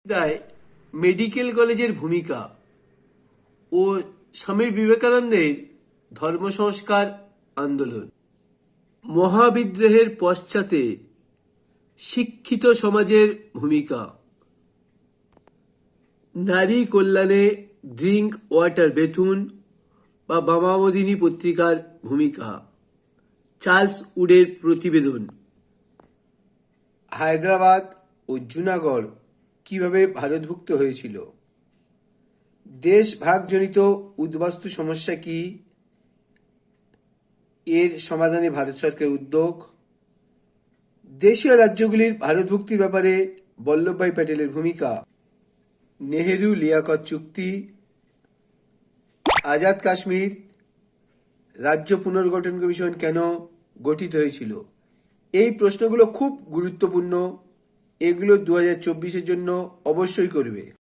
দায় মেডিকেল কলেজের ভূমিকা ও স্বামী বিবেকানন্দের ধর্ম সংস্কার আন্দোলন। মহাবিদ্রোহের পশ্চাতে শিক্ষিত সমাজের ভূমিকা। নারী কল্যাণে ড্রিঙ্ক ওয়াটার বেথুন বা বামামোদিনী পত্রিকার ভূমিকা। চার্লস উডের প্রতিবেদন। হায়দ্রাবাদ ও জুনাগড় কিভাবে ভারতভুক্ত হয়েছিল, দেশ ভাগজনিত উদ্বাস্তু সমস্যা কি, এর সমাধানে ভারত সরকারের উদ্যোগ, দেশীয় রাজ্যগুলির ভারতভুক্তির ব্যাপারে বল্লভভাই প্যাটেলের ভূমিকা, নেহেরু লিয়াকত চুক্তি, আজাদ কাশ্মীর রাজ্য পুনর্গঠন কমিশন কেন গঠিত হয়েছিল। এই প্রশ্নগুলো খুব গুরুত্বপূর্ণ, এগুলো 2024-এর জন্য অবশ্যই করবে।